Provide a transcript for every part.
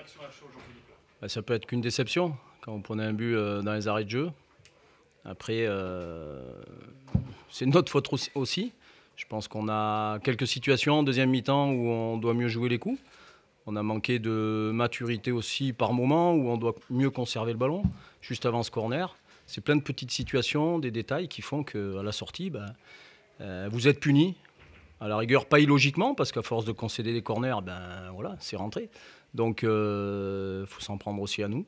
réaction à chaud, Jean-Philippe là? Bah, ça peut être qu'une déception quand vous prenez un but dans les arrêts de jeu. Après, c'est notre faute aussi. Je pense qu'on a quelques situations en deuxième mi-temps où on doit mieux jouer les coups. On a manqué de maturité aussi par moment, où on doit mieux conserver le ballon, juste avant ce corner. C'est plein de petites situations, des détails qui font qu'à la sortie, vous êtes punis. À la rigueur, pas illogiquement, parce qu'à force de concéder des corners, voilà, c'est rentré. Donc, faut s'en prendre aussi à nous.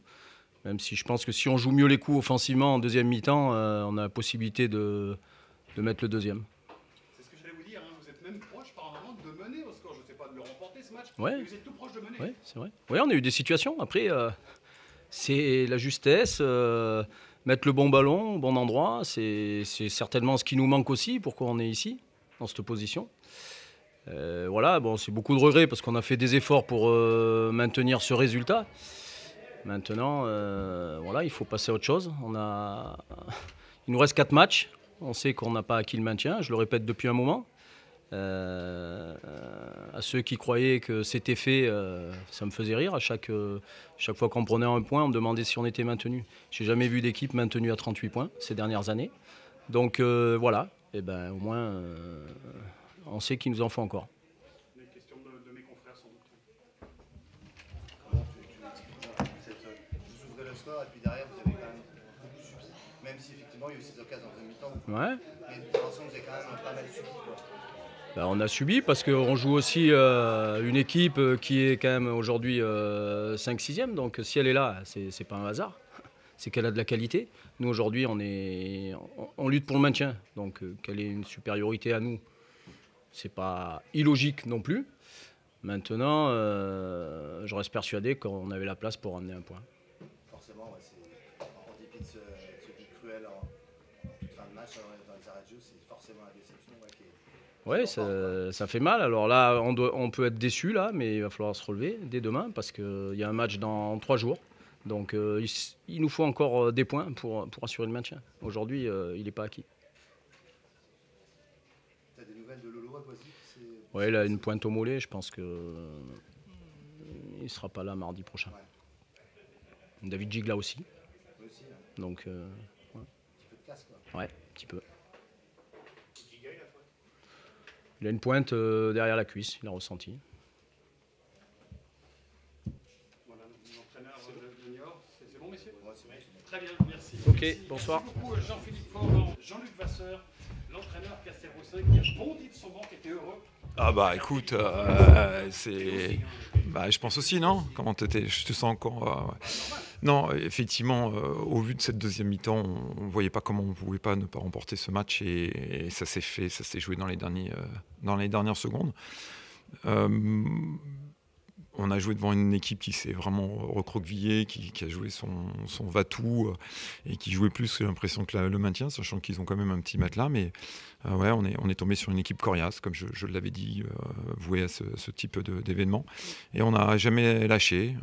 Même si je pense que si on joue mieux les coups offensivement en deuxième mi-temps, on a la possibilité de mettre le deuxième. C'est ce que j'allais vous dire, hein. Vous êtes même proche par moment de mener au score. Je ne sais pas de le remporter ce match, Ouais. mais vous êtes tout proche de mener. Oui, c'est vrai. Oui, on a eu des situations. Après, c'est la justesse, mettre le bon ballon au bon endroit. C'est certainement ce qui nous manque aussi, pourquoi on est ici, dans cette position. Voilà, bon, c'est beaucoup de regrets parce qu'on a fait des efforts pour maintenir ce résultat. Maintenant, voilà, il faut passer à autre chose. Il nous reste 4 matchs. On sait qu'on n'a pas acquis le maintien. Je le répète depuis un moment. À ceux qui croyaient que c'était fait, ça me faisait rire. À chaque fois qu'on prenait un point, on me demandait si on était maintenu. J'ai jamais vu d'équipe maintenue à 38 points ces dernières années. Donc voilà, et au moins on sait qu'il nous en faut encore. Une question de mes confrères sans doute. Comment tu expliques vous ouvrez le score et puis derrière vous avez quand même beaucoup subi. Même si effectivement il y a eu ces occasions en deuxième mi-temps, Ouais. mais de toute façon vous avez quand même pas mal subi, quoi. On a subi parce qu'on joue aussi une équipe qui est quand même aujourd'hui 5-6e. Donc si elle est là, c'est pas un hasard. C'est qu'elle a de la qualité. Nous aujourd'hui on lutte pour le maintien. Donc qu'elle ait une supériorité à nous, c'est pas illogique non plus. Maintenant, je reste persuadé qu'on avait la place pour ramener un point. Forcément, ouais, en dépit de ce but cruel en toute fin de match, dans les arrêts de jeu, c'est forcément la déception qui est... Oui, ça fait mal. Alors là, on peut être déçu, là, mais il va falloir se relever dès demain parce qu'il y a un match dans 3 jours. Donc il nous faut encore des points pour assurer le maintien. Aujourd'hui, il n'est pas acquis. Tu as des nouvelles de Lolo à Boisy? Oui, il a une pointe au mollet. Je pense qu'il ne sera pas là mardi prochain. Ouais. David Gigla aussi. Oui, aussi, ouais. Donc, ouais. Un petit peu de casse, quoi. Ouais, un petit peu. Il a une pointe derrière la cuisse, il a ressenti. Voilà, l'entraîneur de Niort. C'est bon, messieurs? Ouais, c'est bon. Très bien, merci. Ok, Merci. bonsoir. Merci beaucoup Jean-Philippe Fordon, Jean-Luc Vasseur, l'entraîneur Castel-Roussin qui a bondi de son banc, qui était heureux. Ah bah écoute, c'est... Bah, je pense aussi, non? Comment t'étais? Je te sens encore... Ouais. Non, effectivement, au vu de cette deuxième mi-temps, on ne voyait pas comment on ne pouvait pas ne pas remporter ce match et ça s'est fait, ça s'est joué dans les dernières secondes. On a joué devant une équipe qui s'est vraiment recroquevillée, qui a joué son va-tout et qui jouait plus, j'ai l'impression, que le maintien, sachant qu'ils ont quand même un petit matelas. Mais ouais, on est tombé sur une équipe coriace, comme je l'avais dit, vouée à ce type d'événement. Et on n'a jamais lâché.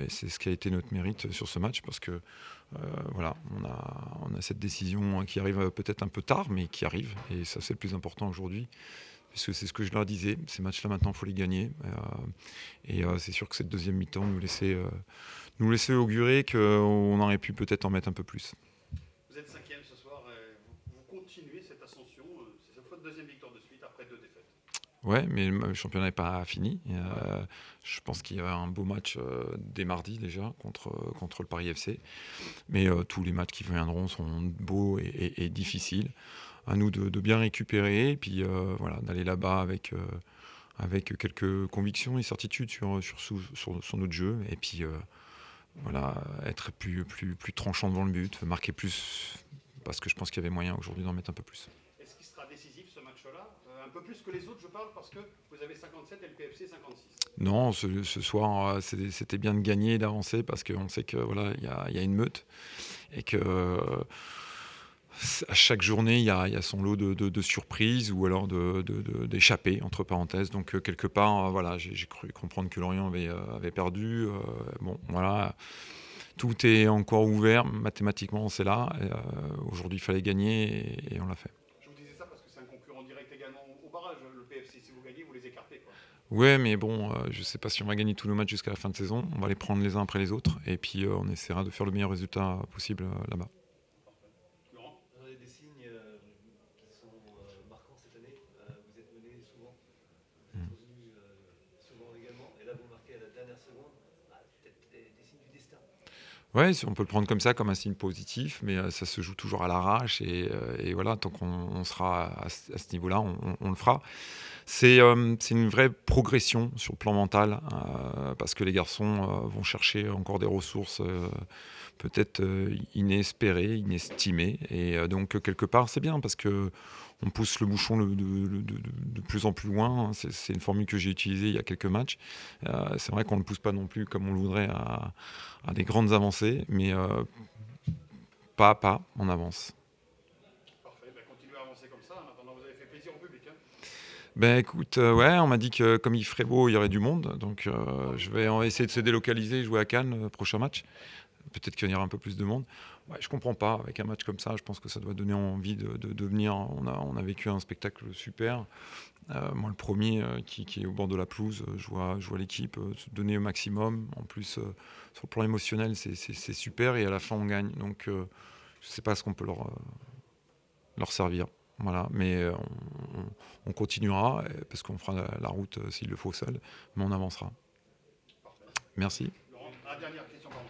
Et c'est ce qui a été notre mérite sur ce match, parce que voilà, on a cette décision qui arrive peut-être un peu tard, mais qui arrive. Et ça, c'est le plus important aujourd'hui. Parce que c'est ce que je leur disais, ces matchs-là maintenant il faut les gagner. Et c'est sûr que cette deuxième mi-temps nous laissait augurer qu'on aurait pu peut-être en mettre un peu plus. Vous êtes 5e ce soir, vous continuez cette ascension, c'est votre deuxième victoire de suite après 2 défaites. Ouais, mais le championnat n'est pas fini. Je pense qu'il y a un beau match dès mardi déjà contre le Paris FC. Mais tous les matchs qui viendront sont beaux et difficiles. À nous de bien récupérer et puis voilà, d'aller là-bas avec quelques convictions et certitudes sur notre jeu et puis voilà, être plus tranchant devant le but, marquer plus, parce que je pense qu'il y avait moyen aujourd'hui d'en mettre un peu plus. Est-ce qu'il sera décisif ce match-là? Un peu plus que les autres, je parle, parce que vous avez 57 et le PFC 56. Non, ce soir c'était bien de gagner et d'avancer parce qu'on sait que voilà, il y a une meute et que à chaque journée, il y a son lot de surprises ou alors d'échappées, entre parenthèses. Donc, quelque part, voilà, j'ai cru comprendre que Lorient avait perdu. Bon, voilà, tout est encore ouvert. Mathématiquement, c'est là. Aujourd'hui, il fallait gagner et on l'a fait. Je vous disais ça parce que c'est un concurrent direct également au barrage, le PFC. Si vous gagnez, vous les écartez, quoi. Ouais, mais bon, je ne sais pas si on va gagner tous nos matchs jusqu'à la fin de saison. On va les prendre les uns après les autres. Et puis, on essaiera de faire le meilleur résultat possible là-bas. Laurent? Vous avez des signes qui sont marquants cette année. Vous êtes mené souvent, vous êtes revenu souvent également, et là vous marquez à la dernière seconde. Peut-être des signes du destin. Ouais, on peut le prendre comme ça, comme un signe positif, mais ça se joue toujours à l'arrache. Et voilà, tant qu'on sera à ce niveau-là, on le fera. C'est une vraie progression sur le plan mental, parce que les garçons vont chercher encore des ressources peut-être inespérées, inestimées. Et donc, quelque part, c'est bien, parce que on pousse le bouchon de plus en plus loin. C'est une formule que j'ai utilisée il y a quelques matchs. C'est vrai qu'on ne le pousse pas non plus comme on le voudrait à des grandes avancées, mais pas à pas, on avance. Parfait, continuez à avancer comme ça. En attendant, vous avez fait plaisir au public. Hein. Ben écoute, ouais, on m'a dit que comme il ferait beau, il y aurait du monde. Donc on va essayer de se délocaliser, jouer à Cannes, prochain match. Peut-être qu'il y aura un peu plus de monde. Ouais, je comprends pas, avec un match comme ça, je pense que ça doit donner envie de venir. On a vécu un spectacle super. Moi, le premier qui est au bord de la pelouse, je vois l'équipe se donner au maximum. En plus, sur le plan émotionnel, c'est super. Et à la fin, on gagne. Donc, je ne sais pas ce qu'on peut leur servir. Voilà. Mais on continuera, parce qu'on fera la route s'il le faut seul. Mais on avancera. Merci. Laurent, dernière question, pardon.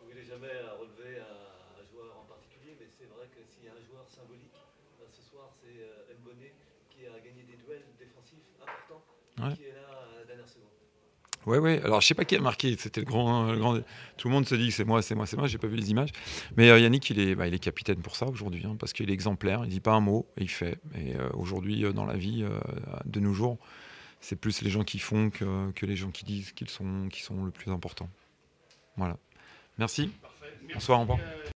Vous ne voulez jamais relever un joueur en particulier, mais c'est vrai que s'il y a un joueur symbolique, ce soir c'est Mbonné qui a gagné des duels défensifs importants, Ouais. qui est là à la dernière seconde. Ouais. Alors, je sais pas qui a marqué. C'était le grand. Tout le monde se dit que c'est moi. J'ai pas vu les images. Mais Yannick, il est capitaine pour ça aujourd'hui, hein, parce qu'il est exemplaire. Il dit pas un mot et il fait. Et aujourd'hui, dans la vie, de nos jours, c'est plus les gens qui font que les gens qui disent qui sont le plus important. Voilà. Merci. Parfait. Merci. Bonsoir, au revoir.